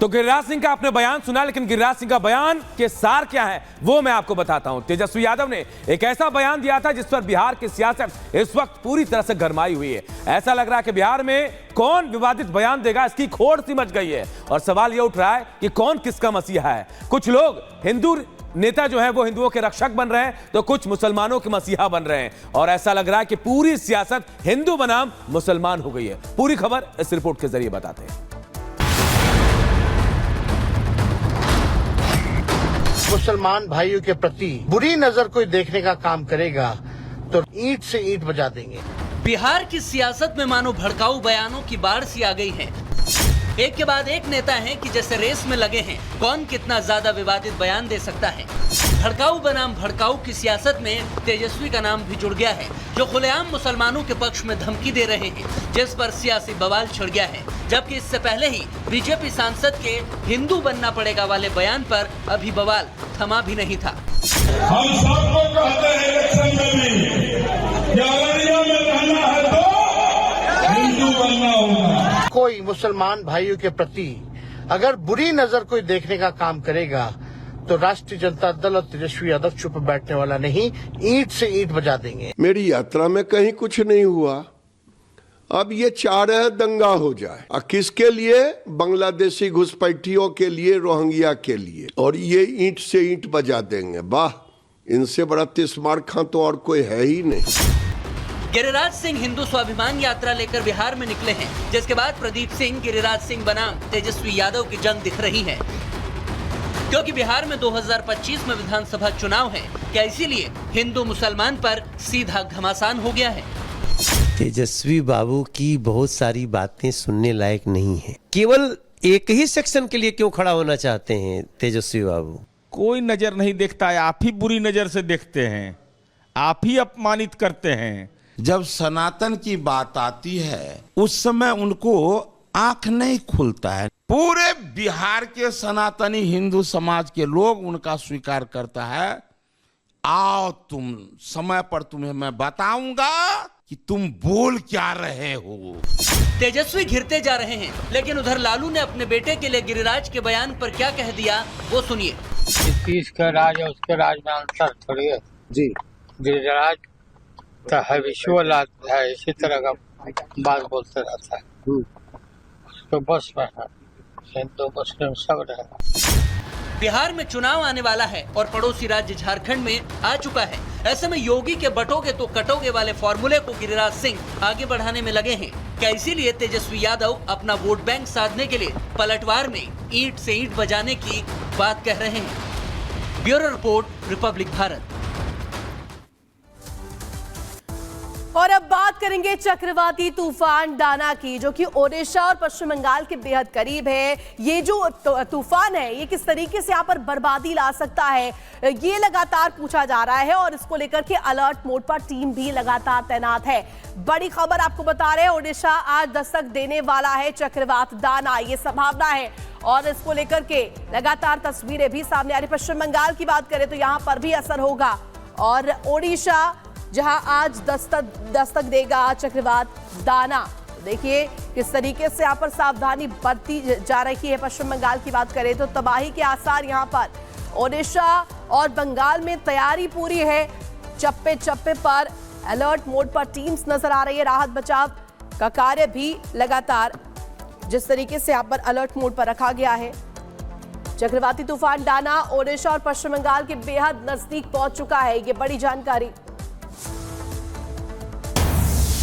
तो गिरिराज सिंह का आपने बयान सुना, लेकिन गिरिराज सिंह का बयान के सार क्या है वो मैं आपको बताता हूं। तेजस्वी यादव ने एक ऐसा बयान दिया था जिस पर बिहार की सियासत इस वक्त पूरी तरह से गरमाई हुई है। ऐसा लग रहा है कि बिहार में कौन विवादित बयान देगा इसकी खोड़ सी मच गई है, और सवाल यह उठ रहा है कि कौन किसका मसीहा है। कुछ लोग हिंदू नेता जो है वो हिंदुओं के रक्षक बन रहे हैं, तो कुछ मुसलमानों के मसीहा बन रहे हैं, और ऐसा लग रहा है कि पूरी सियासत हिंदू बनाम मुसलमान हो गई है। पूरी खबर इस रिपोर्ट के जरिए बताते हैं। मुसलमान भाइयों के प्रति बुरी नजर कोई देखने का काम करेगा तो ईंट से ईंट बजा देंगे। बिहार की सियासत में मानो भड़काऊ बयानों की बाढ़ सी आ गई है। एक के बाद एक नेता हैं कि जैसे रेस में लगे हैं, कौन कितना ज्यादा विवादित बयान दे सकता है। भड़काऊ बनाम भड़काऊ की सियासत में तेजस्वी का नाम भी जुड़ गया है, जो खुलेआम मुसलमानों के पक्ष में धमकी दे रहे हैं, जिस पर सियासी बवाल छिड़ गया है। जबकि इससे पहले ही बीजेपी सांसद के हिंदू बनना पड़ेगा वाले बयान पर अभी बवाल थमा भी नहीं था। हम सबको कहते हैं इलेक्शन में भी कि अररिया में रहना है तो हिंदू बनना होगा। कोई मुसलमान भाइयों के प्रति अगर बुरी नजर कोई देखने का काम करेगा तो राष्ट्रीय जनता दल और तेजस्वी यादव चुप बैठने वाला नहीं, ईंट से ईंट बजा देंगे। मेरी यात्रा में कहीं कुछ नहीं हुआ। अब ये चाह रहे हैं दंगा हो जाए, और किसके लिए? बांग्लादेशी घुसपैठियों के लिए, रोहिंग्या के लिए, और ये ईंट से ईंट बजा देंगे। वाह, इनसे बड़ा तिस्मार खां तो और कोई है ही नहीं। गिरिराज सिंह हिंदू स्वाभिमान यात्रा लेकर बिहार में निकले हैं, जिसके बाद प्रदीप सिंह गिरिराज सिंह बनाम तेजस्वी यादव की जंग दिख रही है, क्योंकि बिहार में 2025 में विधानसभा चुनाव है। क्या इसीलिए हिंदू मुसलमान पर सीधा घमासान हो गया है? तेजस्वी बाबू की बहुत सारी बातें सुनने लायक नहीं है। केवल एक ही सेक्शन के लिए क्यों खड़ा होना चाहते हैं तेजस्वी बाबू? कोई नजर नहीं देखता है, आप ही बुरी नजर से देखते हैं, आप ही अपमानित करते हैं। जब सनातन की बात आती है उस समय उनको आंख नहीं खुलता है। पूरे बिहार के सनातनी हिंदू समाज के लोग उनका स्वीकार करता है। आओ तुम समय पर तुम्हें मैं बताऊंगा कि तुम बोल क्या रहे हो। तेजस्वी घिरते जा रहे हैं, लेकिन उधर लालू ने अपने बेटे के लिए गिरिराज के बयान पर क्या कह दिया वो सुनिए। इसका राज और उसके राज में अंतर थोड़ी है जी। गिरिराज तो है विश्वल है, इसी तरह का बात बोलते रहता है। तो बस में है, हिंदू मुस्लिम सब रहेगा। बिहार में चुनाव आने वाला है और पड़ोसी राज्य झारखंड में आ चुका है। ऐसे में योगी के बटोगे तो कटोगे वाले फॉर्मूले को गिरिराज सिंह आगे बढ़ाने में लगे हैं। क्या इसीलिए तेजस्वी यादव अपना वोट बैंक साधने के लिए पलटवार में ईंट से ईंट बजाने की बात कह रहे हैं? Bureau report, Republic Bharat. और अब बात करेंगे चक्रवाती तूफान डाना की, जो कि ओडिशा और पश्चिम बंगाल के बेहद करीब है। ये जो तूफान है ये किस तरीके से यहाँ पर बर्बादी ला सकता है, ये लगातार पूछा जा रहा है, और इसको लेकर के अलर्ट मोड पर टीम भी लगातार तैनात है। बड़ी खबर आपको बता रहे हैं, ओडिशा आज दस्तक देने वाला है चक्रवात डाना, ये संभावना है, और इसको लेकर के लगातार तस्वीरें भी सामने आ रही। पश्चिम बंगाल की बात करें तो यहाँ पर भी असर होगा, और ओडिशा जहां आज दस्तक देगा चक्रवात डाना। देखिए किस तरीके से यहाँ पर सावधानी बरती जा रही है। पश्चिम बंगाल की बात करें तो तबाही के आसार यहाँ पर ओडिशा और बंगाल में तैयारी पूरी है। चप्पे चप्पे पर अलर्ट मोड पर टीम्स नजर आ रही है। राहत बचाव का कार्य भी लगातार जिस तरीके से यहाँ पर अलर्ट मोड पर रखा गया है। चक्रवाती तूफान डाना ओडिशा और पश्चिम बंगाल के बेहद नजदीक पहुंच चुका है, ये बड़ी जानकारी।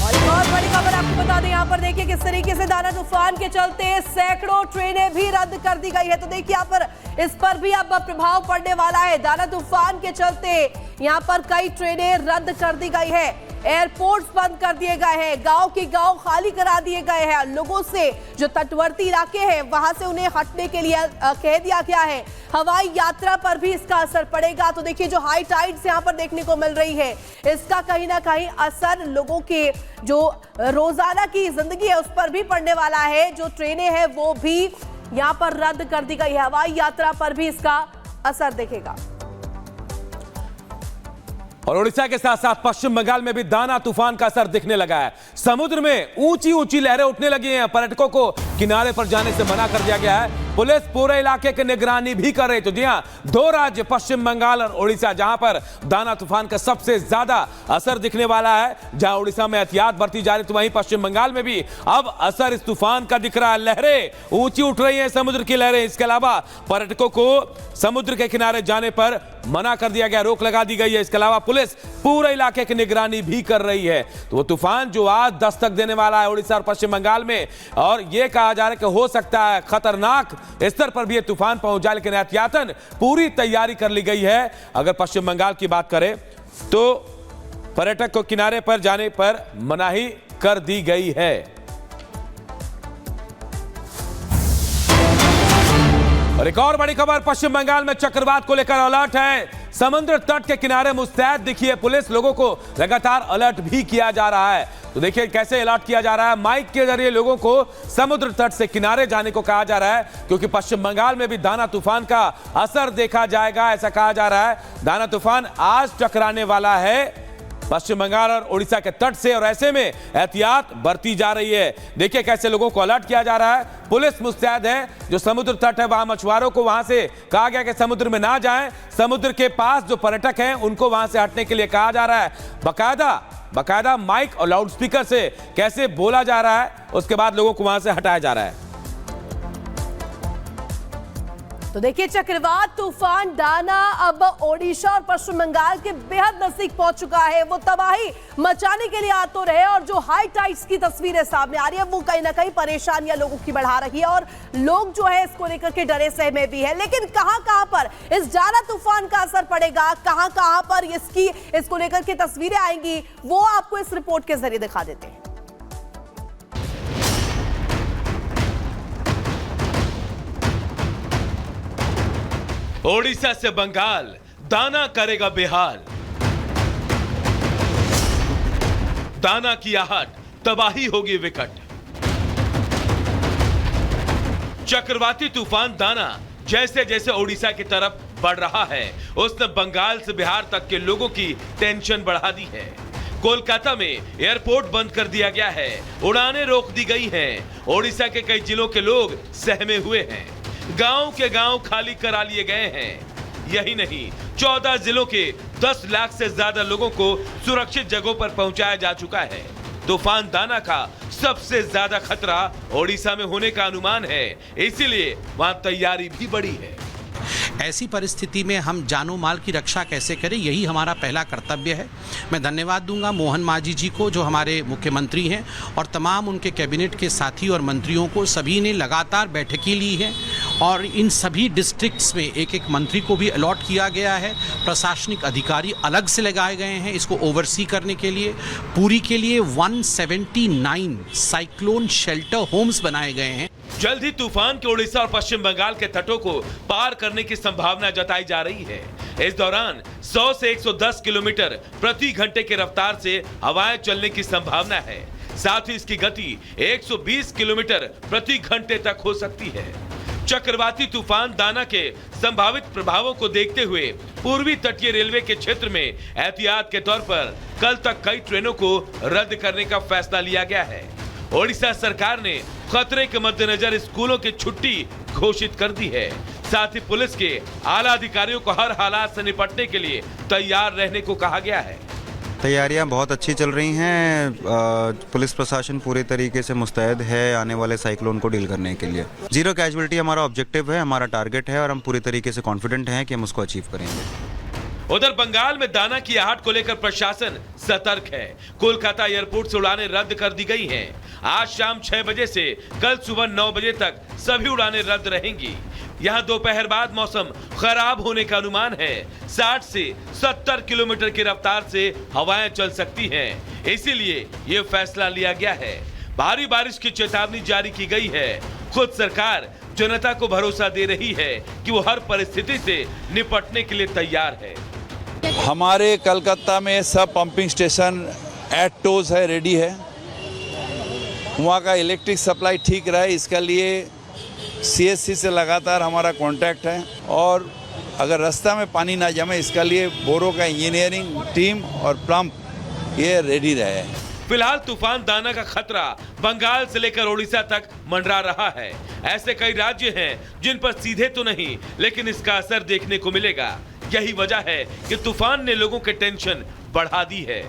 और एक और बड़ी खबर आपको बता दें, यहाँ पर देखिए किस तरीके से डाना तूफान के चलते सैकड़ों ट्रेनें भी रद्द कर दी गई है। तो देखिए यहाँ पर इस पर भी अब प्रभाव पड़ने वाला है। डाना तूफान के चलते यहाँ पर कई ट्रेनें रद्द कर दी गई है, एयरपोर्ट्स बंद कर दिए गए हैं, गांव के गांव खाली करा दिए गए हैं। लोगों से जो तटवर्ती इलाके हैं वहां से उन्हें हटने के लिए कह दिया गया है। हवाई यात्रा पर भी इसका असर पड़ेगा। तो देखिए जो हाई टाइड्स यहाँ पर देखने को मिल रही है, इसका कहीं ना कहीं असर लोगों के जो रोजाना की जिंदगी है उस पर भी पड़ने वाला है। जो ट्रेनें हैं वो भी यहाँ पर रद्द कर दी गई है, हवाई यात्रा पर भी इसका असर दिखेगा। और ओडिशा के साथ साथ पश्चिम बंगाल में भी दाना तूफान का असर दिखने लगा है। समुद्र में ऊंची ऊंची लहरें उठने लगी हैं। पर्यटकों को किनारे पर जाने से मना कर दिया गया है। पुलिस पूरे इलाके की निगरानी भी कर रही। तो जी हां, दो राज्य पश्चिम बंगाल और ओडिशा जहां पर दाना तूफान का सबसे ज्यादा असर दिखने वाला है, जहां ओडिशा में एहतियात बरती जा रही, तो वहीं पश्चिम बंगाल में भी अब असर इस तूफान का दिख रहा है। लहरें ऊंची उठ रही हैं, समुद्र की लहरें। इसके अलावा पर्यटकों को समुद्र के किनारे जाने पर मना कर दिया गया, रोक लगा दी गई है। इसके अलावा पुलिस पूरे इलाके की निगरानी भी कर रही है। तो वो तूफान जो आज दस्तक देने वाला है ओडिशा और पश्चिम बंगाल में, और यह कहा जा रहा है कि हो सकता है खतरनाक स्तर पर भी यह तूफान पहुंच जाए, लेकिन एहतियातन पूरी तैयारी कर ली गई है। अगर पश्चिम बंगाल की बात करें तो पर्यटक को किनारे पर जाने पर मनाही कर दी गई है। और एक और बड़ी खबर, पश्चिम बंगाल में चक्रवात को लेकर अलर्ट है। समुद्र तट के किनारे मुस्तैद दिखिए पुलिस, लोगों को लगातार अलर्ट भी किया जा रहा है। तो देखिए कैसे अलर्ट किया जा रहा है। माइक के जरिए लोगों को समुद्र तट से किनारे जाने को कहा जा रहा है, क्योंकि पश्चिम बंगाल में भी दाना तूफान का असर देखा जाएगा, ऐसा कहा जा रहा है। दाना तूफान आज टकराने वाला है पश्चिम बंगाल और ओडिशा के तट से, और ऐसे में एहतियात बरती जा रही है। देखिए कैसे लोगों को अलर्ट किया जा रहा है। पुलिस मुस्तैद है। जो समुद्र तट है वहां मछुआरों को वहां से कहा गया कि समुद्र में ना जाएं। समुद्र के पास जो पर्यटक हैं उनको वहां से हटने के लिए कहा जा रहा है। बकायदा माइक और लाउडस्पीकर से कैसे बोला जा रहा है, उसके बाद लोगों को वहां से हटाया जा रहा है। तो देखिए चक्रवात तूफान दाना अब ओडिशा और पश्चिम बंगाल के बेहद नजदीक पहुंच चुका है। वो तबाही मचाने के लिए आतुर है, और जो हाई टाइड्स की तस्वीरें सामने आ रही है वो कहीं ना कहीं परेशानियां लोगों की बढ़ा रही है, और लोग जो है इसको लेकर के डरे सहमे भी है। लेकिन कहां पर इस दाना तूफान का असर पड़ेगा, कहां पर इसको लेकर के तस्वीरें आएंगी, वो आपको इस रिपोर्ट के जरिए दिखा देते हैं। ओडिशा से बंगाल दाना करेगा बेहाल। दाना की आहट, तबाही होगी विकट। चक्रवाती तूफान दाना जैसे जैसे ओडिशा की तरफ बढ़ रहा है, उसने बंगाल से बिहार तक के लोगों की टेंशन बढ़ा दी है। कोलकाता में एयरपोर्ट बंद कर दिया गया है, उड़ानें रोक दी गई हैं। ओडिशा के कई जिलों के लोग सहमे हुए हैं, गांव के गांव खाली करा लिए गए हैं। यही नहीं, 14 जिलों के 10 लाख से ज्यादा लोगों को सुरक्षित जगहों पर पहुंचाया जा चुका है। तूफान दाना का सबसे ज्यादा खतरा ओडिशा में होने का अनुमान है, इसीलिए वहां तैयारी भी बढ़ी है। ऐसी परिस्थिति में हम जानो माल की रक्षा कैसे करें, यही हमारा पहला कर्तव्य है। मैं धन्यवाद दूंगा मोहन मांझी जी को, जो हमारे मुख्यमंत्री हैं, और तमाम उनके कैबिनेट के साथी और मंत्रियों को। सभी ने लगातार बैठकें ली हैं, और इन सभी डिस्ट्रिक्ट्स में एक एक मंत्री को भी अलॉट किया गया है। प्रशासनिक अधिकारी अलग से लगाए गए हैं इसको ओवरसी करने के लिए। पूरी के लिए 179 साइक्लोन शेल्टर होम्स बनाए गए हैं। जल्द ही तूफान के ओडिशा और पश्चिम बंगाल के तटों को पार करने की संभावना जताई जा रही है। इस दौरान 100 से 110 किलोमीटर प्रति घंटे की रफ्तार से हवाएं चलने की संभावना है। साथ ही इसकी गति 120 किलोमीटर प्रति घंटे तक हो सकती है। चक्रवाती तूफान दाना के संभावित प्रभावों को देखते हुए पूर्वी तटीय रेलवे के क्षेत्र में एहतियात के तौर पर कल तक कई ट्रेनों को रद्द करने का फैसला लिया गया है। ओडिशा सरकार ने खतरे के मद्देनजर स्कूलों की छुट्टी घोषित कर दी है। साथ ही पुलिस के आला अधिकारियों को हर हालात से निपटने के लिए तैयार रहने को कहा गया है। तैयारियां बहुत अच्छी चल रही हैं। पुलिस प्रशासन पूरे तरीके से मुस्तैद है आने वाले साइक्लोन को डील करने के लिए। 0 कैजुअल्टी हमारा ऑब्जेक्टिव है, हमारा टारगेट है, और हम पूरी तरीके से कॉन्फिडेंट हैं कि हम उसको अचीव करेंगे। उधर बंगाल में दाना की आहट को लेकर प्रशासन सतर्क है। कोलकाता एयरपोर्ट से उड़ानें रद्द कर दी गई हैं। आज शाम 6 बजे से कल सुबह 9 बजे तक सभी उड़ानें रद्द रहेंगी। यहां दोपहर बाद मौसम खराब होने का अनुमान है। 60 से 70 किलोमीटर की रफ्तार से हवाएं चल सकती हैं, इसीलिए ये फैसला लिया गया है। भारी बारिश की चेतावनी जारी की गई है। खुद सरकार जनता को भरोसा दे रही है कि वो हर परिस्थिति से निपटने के लिए तैयार है। हमारे कलकत्ता में सब पंपिंग स्टेशन एट टोज है, रेडी है। वहाँ का इलेक्ट्रिक सप्लाई ठीक रहे, इसके लिए CSC से लगातार हमारा कांटेक्ट है, और अगर रास्ता में पानी ना जमे इसके लिए बोरो का इंजीनियरिंग टीम और पंप ये रेडी रहे हैं। फिलहाल तूफान दाना का खतरा बंगाल से लेकर ओडिशा तक मंडरा रहा है। ऐसे कई राज्य हैं जिन पर सीधे तो नहीं, लेकिन इसका असर देखने को मिलेगा। यही वजह है कि तूफान ने लोगों के टेंशन बढ़ा दी है।